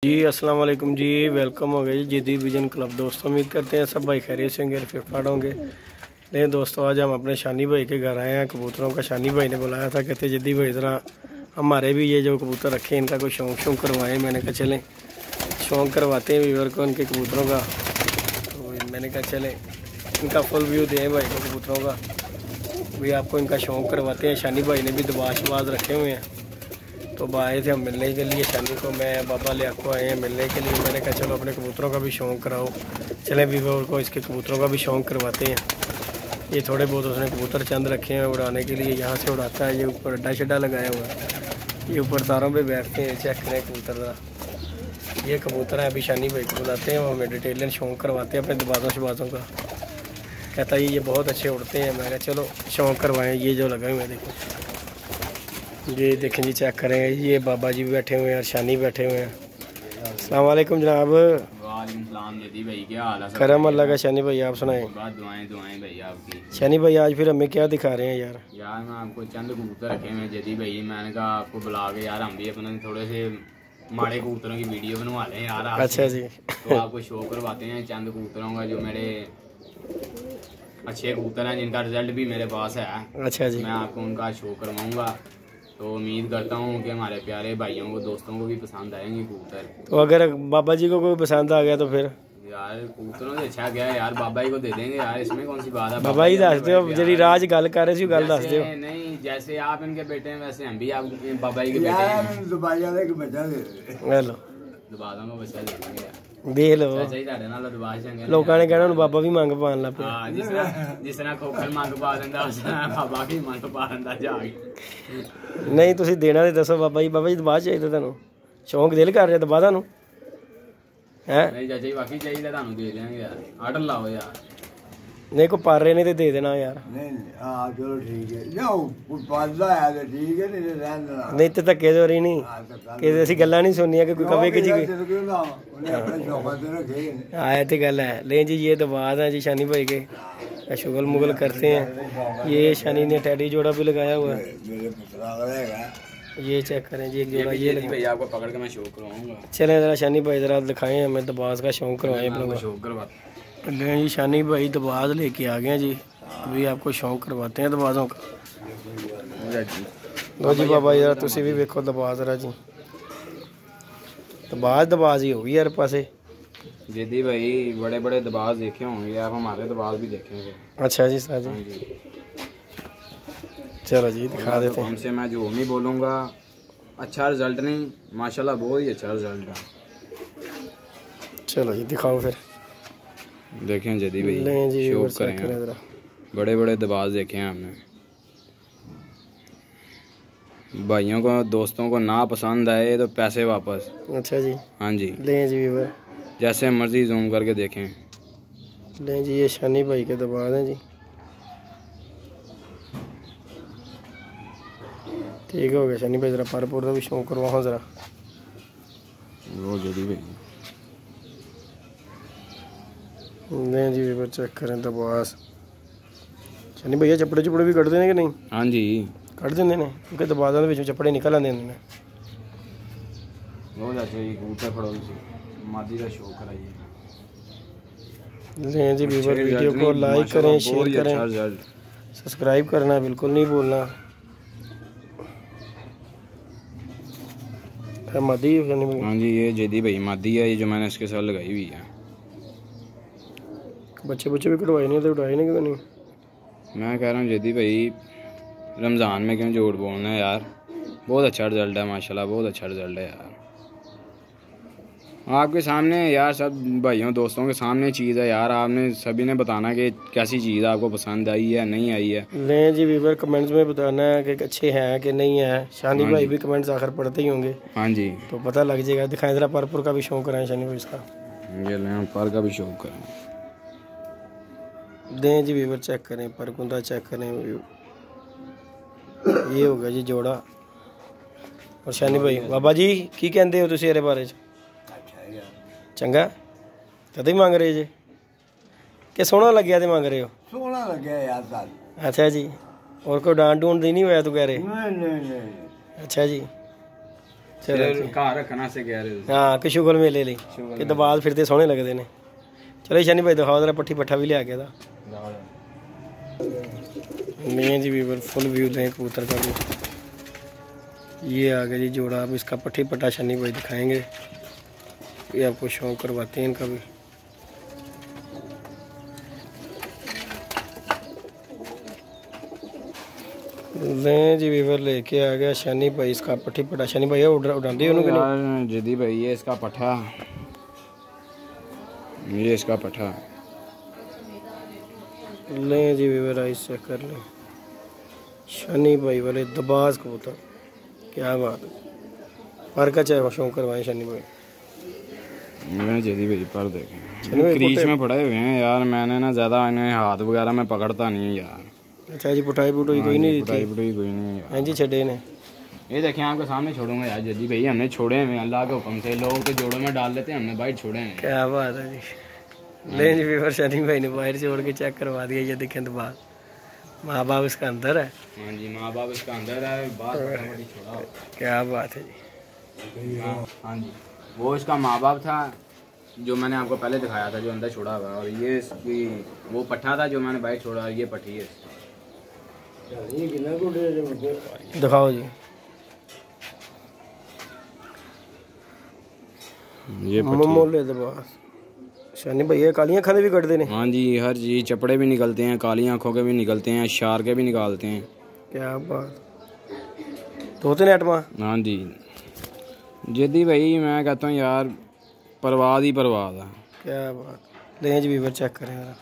जी अस्सलाम वालेकुम जी, वेलकम हो गया जी जिद्दी विजन क्लब। दोस्तों उम्मीद करते हैं सब भाई खैरियत से होंगे, फिट होंगे। नहीं दोस्तों, आज हम अपने शानी भाई के घर आए हैं। कबूतरों का शानी भाई ने बुलाया था, कहते जिद्दी भाई ज़रा हमारे भी ये जो कबूतर रखे हैं इनका कोई शौक करवाएं। मैंने कहा चलें शौक करवाते हैं व्यूअर को उनके कबूतरों का। तो मैंने कहा चलें इनका फुल व्यू दें भाई को कबूतरों का, भी आपको इनका शौक करवाते हैं। शानी भाई ने भी दबाशबाज रखे हुए हैं, तो आए थे हम मिलने के लिए शानी को। मैं बाबा ले आपको आए हैं मिलने के लिए। मैंने कहा चलो अपने कबूतरों का भी शौक़ कराओ, चले व्यूअर को इसके कबूतरों का भी शौक़ करवाते हैं। ये थोड़े बहुत उसने कबूतर चंद रखे हैं उड़ाने के लिए, यहाँ से उड़ाता है। ये ऊपर अड्डा शड्डा लगाया हुआ है, ये ऊपर तारों पे बैठते हैं। चेक करें कबूतर ज़रा, ये कबूतर है। अभी शानी भाई को बुलाते हैं, वो हमें डिटेलियन शौक़ करवाते हैं अपने दबाजों शबाजों का। कहता है ये बहुत अच्छे उड़ते हैं। मैं कहा चलो शौक़ करवाएँ। ये जो लगे हुए हैं देखो, ये देखें जी, चेक करें। ये बाबा जी भी बैठे हुए हैं और शानी बैठे हुए हैं। अस्सलाम वालेकुम जनाब। भाई क्या हाल है? करम अल्लाह का। शानी भाई आप सुनाएं। दुआएं भाई आपकी। शानी भाई आज फिर हमें क्या दिखा रहे हैं यार? यार मैं आपको चंद कबूतर रखे हुए जदी भाई, मैंने कहा आपको बुला के यार हम भी अपने थोड़े से माड़े कबूतरों की वीडियो बनवा लें यार। अच्छा जी, तो आपको शो करवाते हैं चंद कबूतरों का जो मेरे अच्छे कबूतर हैं, जिनका रिजल्ट भी मेरे पास है। अच्छा जी, मैं आपको उनका शो करवाऊंगा। तो उम्मीद करता हूँ कि हमारे प्यारे भाइयों को दोस्तों को भी पसंद आएंगे कबूतर। तो अगर बाबा जी को कोई पसंद आ गया तो फिर यार कबूतरों से अच्छा गया यार, बाबा जी को दे देंगे यार, इसमें कौन सी बात है। बाबा जी दस दो जी, राज गल कर रहे सी, गल दस दो। नहीं जैसे आप इनके बेटे हैं वैसे हम भी आप बाबा जी के बेटे हैं। हेलो, दबा दूंगा बच्चा दे देंगे यार। देख लो लोगों ने कहना बाबा भी मंग पान लग पिया। जिस तरह खोखर मंग पा दिंदा उस तरह बाबा भी मंग पा दिंदा जा के। नहीं तुसी देना ते दसो बाबा जी। बाबा जी दबा चाहिए तुहानू, शौक दिल कर रहा दबा तुहानू है? नहीं चाचा जी बाकी चाहिए तुहानू दे देंगे यार, आर्डर लाओ यार। नहीं को पार रहे ने तो दे देना यार। नहीं चलो ठीक है, ठीक है, नहीं तो धक्के तो रही नहीं कि असी गल्लां नहीं सुनिया कि कोई कवे कि जी आया तो गल है। ले जी ये दबाद है जी शानी भाई के, शुगल मुगल करते हैं। ये शानी ने टैडी जोड़ा भी लगाया हुआ है, ये चेक करें जी एक जोड़ा ये भाई आपको पकड़ के मैं शो करवाऊंगा। चलें जरा शानी भाई जरा दिखाएं हमें दबाज का शौक करवाएं अपना शौक करवाते हैं जी। शानी भाई दबाज लेके आ गए जी, अभी आपको शौक करवाते हैं दबाजों का। लो जी बाबा जरा तुसी भी वेखो दबाज जरा जी, दबाज ही होगी यार पासे। दीदी भाई बड़े बड़े दबाज देखे होंगे आप, हमारे दबाज भी देखेंगे। अच्छा जी सर जी, चलो जी दिखा देते हैं। हमसे मैं जो नहीं बोलूँगा, अच्छा रिजल्ट नहीं माशाल्लाह बहुत ही अच्छा रिजल्ट है। चलो जी दिखाओ फिर। देखें जदी भाई जी, शौक करें, बड़े बड़े दबाज देखे हैं हमने। भाइयों को दोस्तों को ना पसंद आए तो पैसे वापस। अच्छा जी, हाँ जी लें जी व्यूअर, जैसे मर्जी जूम करके देखें। लें जी ये शानी भाई के दबाज हैं जी। ठीक हो गया शानी भाई, जरा परपुर का भी शौक करवाओ जरा। वो जदी भाई नहीं जी व्यूअर चेक करें दबाज। शानी भैया चपड़े चुपड़े भी कट देने कि नहीं? हाँ जी कट देंगे ने, क्योंकि दबाजा के चपड़े निकल आते हैं। मादी का शौक कराइए। लें जी व्यूअर वीडियो को लाइक करें, शेयर करें, सब्सक्राइब करना बिल्कुल नहीं भूलना। मादी है? हाँ जी ये जदी भाई मादी है, ये जो मैंने इसके साथ लगाई हुई है। बच्चे भी कटवाए नहीं तो उठाए नहीं क्यों नहीं? मैं कह रहा हूँ जदी भाई रमज़ान में क्यों झूठ बोलना है यार, बहुत अच्छा रिजल्ट है माशाल्लाह, बहुत अच्छा रिजल्ट है यार। आपके सामने यार, सब भाइयों दोस्तों के सामने चीज़ है यार, आपने सभी ने बताना कि कैसी चीज़ आपको पसंद आई है नहीं आई है। नहीं जी व्यूअर कमेंट्स में बताना है कि अच्छे हैं कि नहीं है। शानी भाई भी कमेंट्स आखिर पढ़ते ही होंगे। हाँ जी, तो पता लग जाएगा। दिखाएं जरा परपुर का भी शौक कराएं शानी भाई इसका। ये लें पर का भी शौक करें। दें जी व्यूअर चेक करें, परकुंदा चेक करें। ये हो गया जी जोड़ा। और शानी भाई बाबा जी की कहते हो तुम बारे च? चंगा तद ही मंग रहे जे कि सोहना लग्या तो मंग रहे हो? सोहना लग्या यार साल। अच्छा जी, और कोई डांट डूंट दी नहीं होया तू कह रहे? नहीं। अच्छा जी, चलो घर रखना से कह रहे हाँ कि शुगर मेले ਲਈ ਕਿ ਦਬਾਲ ਫਿਰਦੇ ਸੋਹਣੇ ਲੱਗਦੇ ਨੇ। चलो शानी भाई दिखाओ जरा पट्ठी पट्ठा भी ले आके था नहीं जी वीवर फुल व्यू दें कबूतर का भी। ये आ गया जी जोड़ा। अब इसका पट्ठी पट्टा शानी भाई दिखाएंगे, ये आपको शौक करवाते हैं इनका भी। लें जी वीवर लेके आ गया शानी भाई इसका पट्ठी पट्टा। शानी भाई उड़ाती उन्होंने जिदी भाई ये इसका पट्ठा, ये इसका पट्ठा। लें जी वीवर आइस चेक कर लें शानी भाई वाले दबाज कबूतर, क्या बात है। पर का चाहे शौक करवाएं शानी भाई। मैं जिदी भाई पर देखें क्रीच में पड़े हुए हैं यार। मैंने ना ज़्यादा इन्हें हाथ वगैरह में पकड़ता नहीं यार। अच्छा जी पुटाई पुटाई कोई नहीं पुटाई पुटाई कोई नहीं यार। हाँ जी छड़े ने ये देखें आपके सामने छोड़ूंगा यार जल्दी भाई। हमने छोड़े हैं अल्लाह के हुक्म से, लोग तो जोड़ों में डाल लेते हैं, हमने बाइट छोड़े हैं। क्या बात है जी। लें जी वीवर शानी भाई ने बाहर छोड़ के चेक करवा दिया। ये देखें तो बात माँ बाप इसका अंदर है। हाँ जी माँ बाप इसका अंदर है, बाहर छोड़ा। क्या बात है जी। हाँ जी वो इसका माँ बाप था जो मैंने आपको पहले दिखाया था, जो अंदर छोड़ा हुआ। और ये इसकी वो पट्ठा था जो मैंने बाइट छोड़ा, और ये पट्टी है। दिखाओ जी। ये मोले दबास शानी भाई ये कालियाँ खाने भी कटते हैं। हाँ जी हर चीज़, चपड़े भी निकलते हैं, काली आंखों के भी निकलते हैं, शार के भी निकालते हैं। क्या बात। तोते ने आइटमा। हाँ जी जिदी भाई मैं कहता हूँ यार परवाद ही परवाद है। क्या बात। लें जी वीवर चेक करें जरा।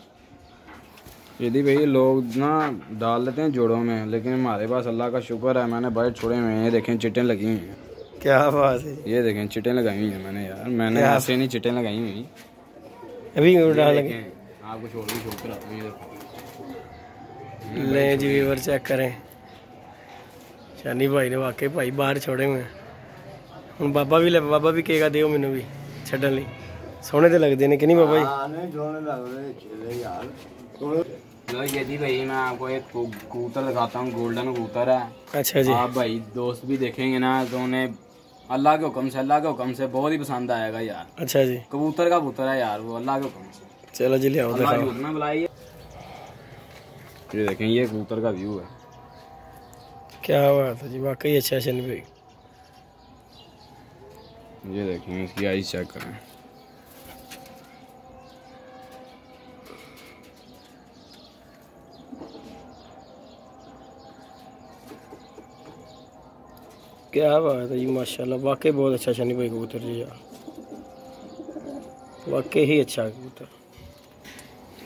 यदि भाई लोग ना डाल लेते हैं जोड़ों में, लेकिन हमारे पास अल्लाह का शुक्र है मैंने बाइट छोड़े हुए हैं। ये देखें चिटें लगी हुई हैं। क्या बात है। ये देखें चिटें लगाई हुई हैं मैंने यार। मैंने ऐसे नहीं चिटें लगाई हुई अभी डाल लगे। आपको छोड़ भी छोड़ कर आता हूँ। लें जी वीवर चेक करें शानी भाई ने वाकई भाई बाहर छोड़े हुए हैं। हूँ बाबा भी कहेगा दियो मैनू भी छड्डन लई। सोहने तो लगते हैं कि नहीं बाबा जी। नहीं सोने लग रहे चले यार। लो यदि भाई मैं आपको एक कबूतर दिखाता हूँ, गोल्डन कबूतर है। अच्छा जी। आप भाई दोस्त भी देखेंगे ना तो उन्हें अल्लाह के हुक्म से बहुत ही पसंद आएगा यार। अच्छा जी। कबूतर का कबूतर है यार वो, अल्लाह के हुक्म से। चलो जी ले आओ अल्लाह दिखाओ। की में बुलाइए। ये देखें ये कबूतर का व्यू है। क्या बात है जी वाकई अच्छा शानी भाई। ये देखें इसकी आइज चेक करें। क्या बात है जी माशाल्लाह वाकई बहुत अच्छा शानी भाई कबूतर जी यार, वाकई ही अच्छा कबूतर।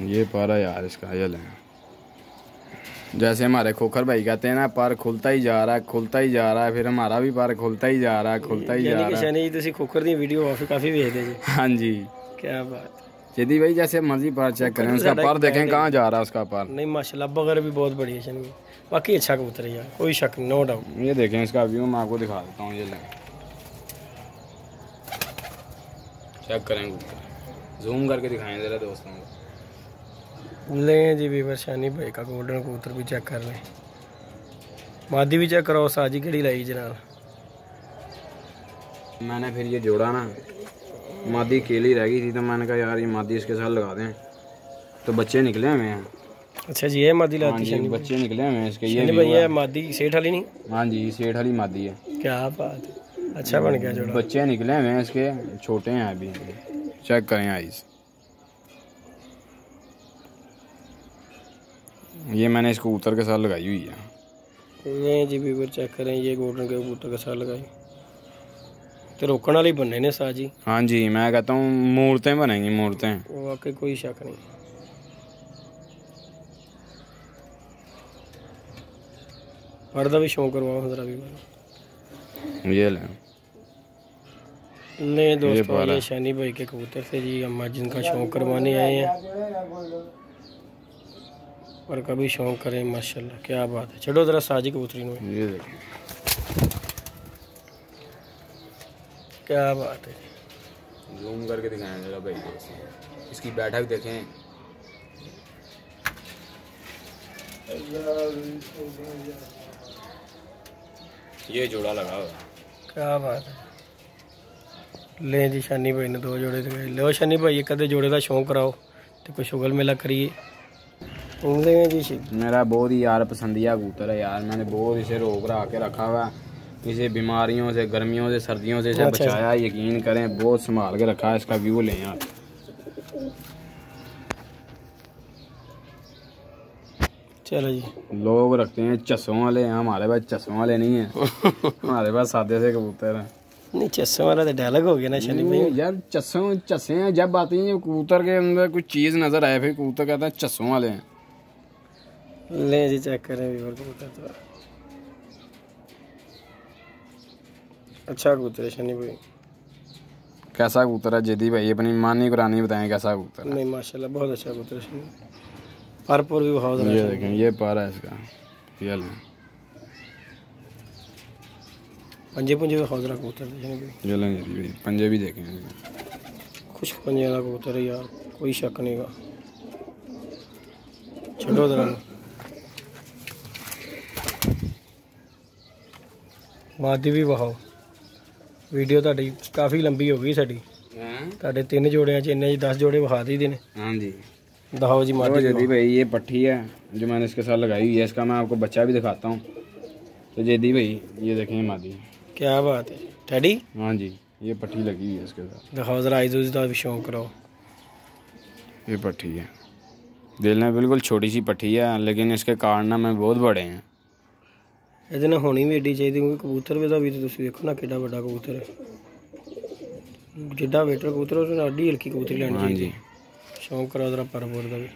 ये पारा यार इसका ये लें। जैसे हमारे खोखर भाई कहते हैं ना पर खुलता ही जा रहा है, खुलता ही जा रहा है, फिर हमारा भी पर खुलता ही जा रहा है, खुलता ही जा रहा है। शानी जी तुसी खोखर दी वीडियो काफी देखते जी। हाँ जी क्या बात। यदि भाई जैसे मर्जी पर चेक करें उसका पर देखें कहाँ जा रहा है उसका पर। नहीं माशाल्लाह बगर भी बहुत बढ़िया शानी भाई, बाकी अच्छा कबूतर है यार कोई शक नहीं, नो डाउट। ये देखें इसका व्यू मैं आपको दिखा देता हूँ। ये लें चेक करें कबूतर, जूम करके दिखाएं जरा दोस्तों को। लें जी भी शानी भाई का गोल्डन कबूतर भी चेक कर लें, मादी भी चेक करो साजी केड़ी लाई जनाब। मैंने फिर ये जोड़ा ना, मादी केली रह गई थी तो मैंने कहा यार ये मादी इसके साथ लगा दें, तो बच्चे निकले हमें हैं। अच्छा जी ये मादी हाँ लाती जी, शानी बच्चे निकले हमें इसके। ये शानी भाई ये मादी सेठ वाली नहीं। हाँ जी सेठ वाली मादी है। क्या बात है, अच्छा बन गया जोड़ा। बच्चे निकले हमें इसके, छोटे हैं अभी। चेक करें आइस। ये मैंने इस कबूतर के साथ लगाई हुई है। ये जी भी चेक करें, ये गोल्डन के कबूतर के साथ लगाई तो रोकने वाले बनने ने साजी। हाँ जी मैं कहता हूँ मूर्तें बनेंगी, मूर्तें। वाकई कोई शक नहीं। पर्दा भी शौक करवाओ जरा भी। ये लें नहीं दोस्तों ये शानी भाई के कबूतर से जी हम जिनका शौक करवाने आए हैं, और कभी शौक करें माशाल्लाह। क्या बात है, चलो जरा साजी कबूतरी में। ये देखें क्या बात है, जूम करके दिखाएं जरा भाई इसकी बैठक देखें। ये जोड़ा लगा हुआ। क्या बात है। ले जी शानी भाई ने 2 जोड़े दिखाए। लो शानी भाई एक अद्धे जोड़े का शौक कराओ तो कोई शुगल मेला करिए। ले जी मेरा बहुत ही यार पसंदीदा कबूतर है यार, मैंने बहुत इसे रोक रहा के रखा हुआ, इसे बीमारियों से, गर्मियों से, सर्दियों से इसे अच्छा। बचाया। यकीन करें बहुत संभाल के रखा है। इसका व्यू लें यार। चलो जी। लोग रखते हैं चस्सों वाले, हमारे पास चस्सों वाले नहीं है। हमारे पास सादे से कबूतर है। नहीं चस्सों वाला तो डायलॉग हो गया ना शानी भाई। यार चस्से हैं जब आती हैं कबूतर के अंदर कुछ चीज नजर आए फिर कबूतर कहता है चस्सों वाले हैं। ले जी चेक करें व्यूअर कबूतर तो अच्छा कबूतर है शानी भाई। कैसा कबूतर है जेदी भाई, अपनी मानी कुरानी बताएं कैसा कबूतर है। नहीं माशाल्लाह बहुत अच्छा कबूतर है शानी। पर भी बहुत ये देखें ये पर है इसका, ये लें। पंजे पुंजे भी हौजरा कबूतर है शानी भाई। ये लें जेदी भाई, पंजे भी देखें। खुश पंजे का कबूतर है यार, कोई शक नहीं का। छोड़ो दरान मादी भी वहाओ। वीडियो ਤੁਹਾਡੀ काफ़ी लंबी हो गई साड़ी। ਤੁਹਾਡੇ 3 जोड़े च इन्ने 10 जोड़े विखा दी ने। हाँ जी दिखाओ जी मादी। जेदी भाई ये पट्टी है जो मैंने इसके साथ लगाई हुई है, इसका मैं आपको बच्चा भी दिखाता हूँ। तो जेदी भाई ये देखें मादी। क्या बात है टैडी। हाँ जी ये पट्टी लगी हुई है इसके साथ। दिखाओ जरा आइज का भी शौक कराओ। ये पट्टी है, दिल में बिल्कुल छोटी सी पट्टी है लेकिन इसके कारनामे बहुत बड़े हैं। ਇਹਦੇ ਨਾਲ ਹੋਣੀ ਵੀ ਏਡੀ ਚਾਹੀਦੀ ਕਿਉਂਕਿ ਕਬੂਤਰ ਵੀ ਦਾ ਵੀ ਤੁਸੀਂ ਵੇਖੋ ਨਾ ਕਿੱਡਾ ਵੱਡਾ ਕਬੂਤਰ ਹੈ। ਜਿੱਡਾ ਵੇਟਰ ਕਬੂਤਰ ਉਹ ਨਾਲ ਏਡੀ ਹਲਕੀ ਕਬੂਤਰ ਲੈਣੀ हाँ ਚਾਹੀਦੀ। जी ਸ਼ੌਂਕ ਕਰਾਓ ਜਰਾ ਪਰਪੁਰ ਦਾ ਵੀ।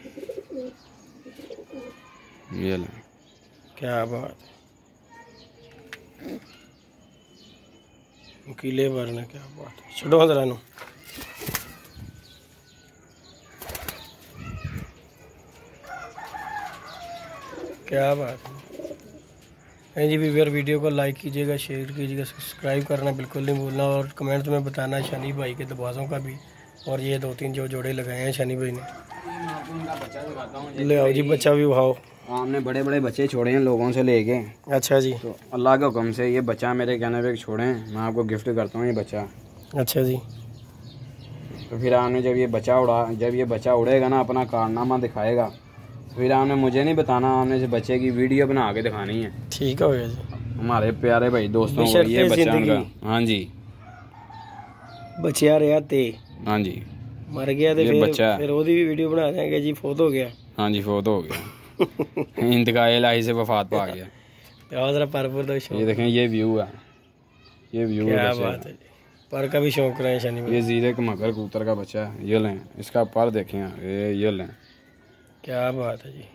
ये लें। क्या बात है। किले भरने क्या बात है। छोड़ो जरा नु। क्या बात है। हाँ जी व्यूअर वीडियो को लाइक कीजिएगा, शेयर कीजिएगा, सब्सक्राइब करना बिल्कुल नहीं भूलना और कमेंट्स में बताना शनी भाई के दरवाज़ों का भी। और ये 2-3 जो जोड़े लगाए हैं शनी भाई ने। ले आओ जी बच्चा भी उठाओ। हमने बड़े बड़े बच्चे छोड़े हैं लोगों से लेके। अच्छा जी। तो अल्लाह के हुक्म से ये बच्चा मेरे कहने पे छोड़े हैं, मैं आपको गिफ्ट करता हूँ ये बच्चा। अच्छा जी। तो फिर आपने जब ये बच्चा उड़ेगा ना अपना कारनामा दिखाएगा, फिर आपने मुझे नहीं बताना, आपने इस बच्चे की वीडियो बना के दिखानी है। ठीक हो गया जी। हमारे प्यारे भाई दोस्तों को बशर्ते ये बच्चा जिंदगी। उनका। हाँ जी बचिया रहा ते हाँ जी मर गया तो ये बच्चा फिर ओदी भी वीडियो बना देंगे जी। फोत हो गया। हाँ जी फोत हो गया। इंतकाल इलाही से वफात पा गया। जरा परपुर का भी ये शौक। देखें ये व्यू है, ये व्यू है क्या बच्चे बात है जी। पर का भी शौक रहे शनि का। ये जीरे के मगर कबूतर का बच्चा है, ये लें। इसका पर देखें ये लें। क्या बात है जी।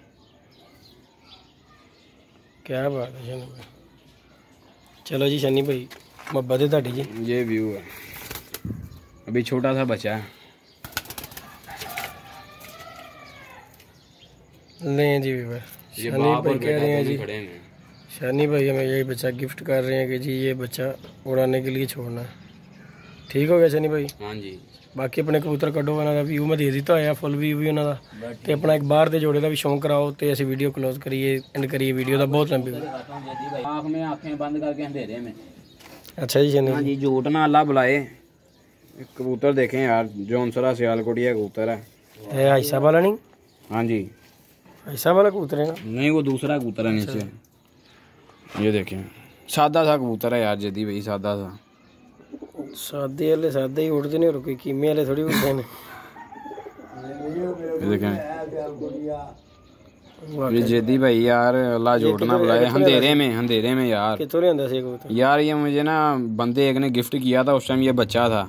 क्या बात है शनि भाई। चलो जी शनि भाई मोहब्बत है ਤੁਹਾਡੀ जी। ये व्यू है, अभी छोटा सा बच्चा है। लें जी व्यूअर ये शनि बाप भाई और कह बेटा रहे हैं दोनों जी। खड़े हैं। शनि भाई हमें यही बच्चा गिफ्ट कर रहे हैं कि जी ये बच्चा उड़ाने के लिए छोड़ना है। ठीक हो गया शनि भाई। हाँ जी ਬਾਕੀ ਆਪਣੇ ਕਬੂਤਰ ਕੱਢੋ, ਉਹਨਾਂ ਦਾ ਵਿਊ ਮੈਂ ਦੇ ਦਿੱਤਾ ਹੋਇਆ, ਫੁੱਲ ਵਿਊ ਵੀ ਉਹਨਾਂ ਦਾ। ਤੇ ਆਪਣਾ ਇੱਕ ਬਾਹਰ ਦੇ ਜੋੜੇ ਦਾ ਵੀ ਸ਼ੌਂਕ ਕਰਾਓ ਤੇ ਅਸੀਂ ਵੀਡੀਓ ਕਲੋਜ਼ ਕਰੀਏ, ਐਂਡ ਕਰੀਏ ਵੀਡੀਓ ਦਾ। ਬਹੁਤ ਲੰਬੀ आँख में आंखें बंद करके अंधेरे में। अच्छा जी शनि हाँ जी झूठ ना अल्लाह बुलाए। एक कबूतर देखें यार, जौनसरा सियालकोटिया कबूतर है। है ऐसा वाला नहीं, हाँ जी ऐसा वाला कबूतर है ना। नहीं वो दूसरा कबूतर है नीचे। ये देखें सादा सा कबूतर है यार जदी भाई, सादा सा। सादे वाले सादे ही उड़ते नहीं और कोई कीमे वाले थोड़ी उड़ते हैं। ये देखें ये जदी भाई यार अल्लाह झूठ ना बुलाए। अंधेरे में यार कितों ले आंदा से कबूतर यार। ये मुझे ना बंदे एक ने गिफ्ट किया था, उस टाइम ये बच्चा था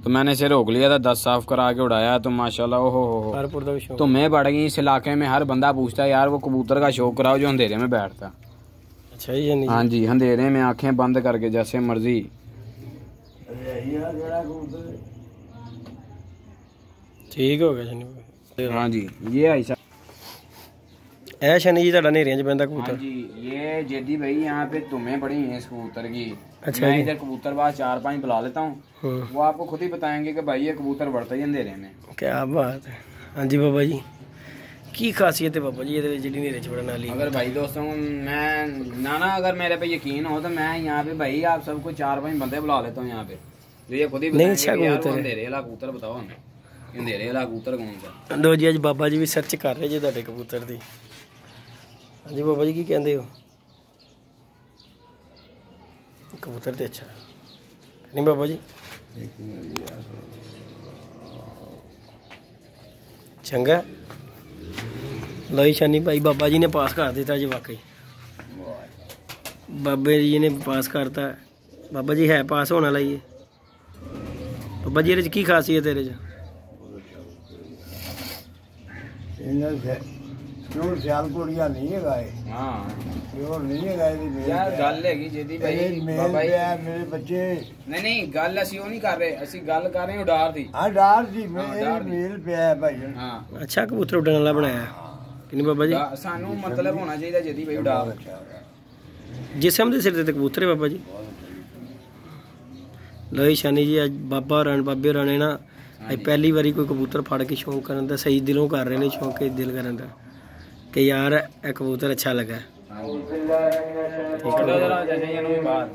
तो मैंने इसे रोक लिया था, 10 साफ करा के उड़ाया तो माशाल्लाह ओहो हो। हरपुर का भी शौक। तो मैं बढ़ गई इस इलाके में, हर बंदा पूछता है यार वो कबूतर का शौक कराओ जो अंधेरे में बैठता। अच्छा जी शनि हाँ जी अंधेरे में आंखें बंद करके जैसे मर्जी। ठीक हो गया शनि भाई। हाँ जी ये ऐसा। ए शनि जी ਤੁਹਾਡਾ ਨੇਰਿਆਂ 'ਚ ਪੈਂਦਾ हाँ कबूतर। जी ये जेदी भाई यहाँ पे तुम्हें पड़ी हैं इस कबूतर की। अच्छा मैं जी। इधर कबूतरबाज 4-5 बुला लेता हूँ, वो आपको खुद ही बताएंगे कि भाई ये कबूतर बढ़ता ही अंधेरे में। क्या बात है। हाँ जी बाबा जी की खासियत है बाबा जी ये जी नेरे च बड़न वाली? अगर भाई दोस्तों मैं ना अगर मेरे पे यकीन हो तो मैं यहाँ पे भाई आप सबको 4-5 बंदे बुला लेता हूँ यहाँ पे, जो ये खुद ही नहीं, बताएंगे अच्छा कि यार वो कबूतर है। अंधेरे वाला कबूतर बताओ हमें, अंधेरे वाला कबूतर कौन सा? लो जी, अज बाबा जी भी सर्च कर रहे जी ਤੁਹਾਡੇ कबूतर दी। हाँ जी बाबा जी की कहते हो? कबूतर तो अच्छा नहीं बाबा जी? चंगा लो जी शानी भाई, बाबा जी ने पास कर दिता जी, वाकई बाबे जी ने पास करता। बाबा जी है पास होने वाला ये? बाबा जी ये की खासियत है? ਇਹਨਾਂ ਸੇ ਪਿਓਰ ਸਿਆਲਕੋਟੀਆ ਨਹੀਂ ਹੈਗਾ ਇਹ, हाँ ਪਿਓਰ ਨਹੀਂ ਹੈਗਾ ਇਹਦੀ ਮੇਲ यार गल हैगी जेदी भाई ਮੇਲ बाबा जी, ਪਿਆ ਮੇਰੇ ਬੱਚੇ नहीं नहीं गल ਅਸੀਂ ਉਹ ਨਹੀਂ ਕਰ ਰਹੇ, ਅਸੀਂ ਗੱਲ ਕਰ ਰਹੇ ਹਾਂ ਉਡਾਰ ਦੀ। ਆ ਡਾਰ ਦੀ ਹਾਂ, ਡਾਰ ਦੀ। ਮੇਲ ਪਿਆ ਭਾਈ ਹਾਂ अच्छा कबूतर उड़ने वाला बनाया कि नहीं बाबा जी? ਸਾਨੂੰ ਮਤਲਬ ਹੋਣਾ ਚਾਹੀਦਾ जेदी भाई ਉਡਾਰ। जिसम के सिर ते कबूतर है बाबा जी? लो जी शानी जी, अज बाबा बाबे होरां ने ना अज पहली बारी कोई कबूतर फड़ के शौक करन दा सही दिलों कर रहे ने, शौक के दिल करन दा कि यार ये कबूतर अच्छा लगा। ठीक है जरा जैसे ये बात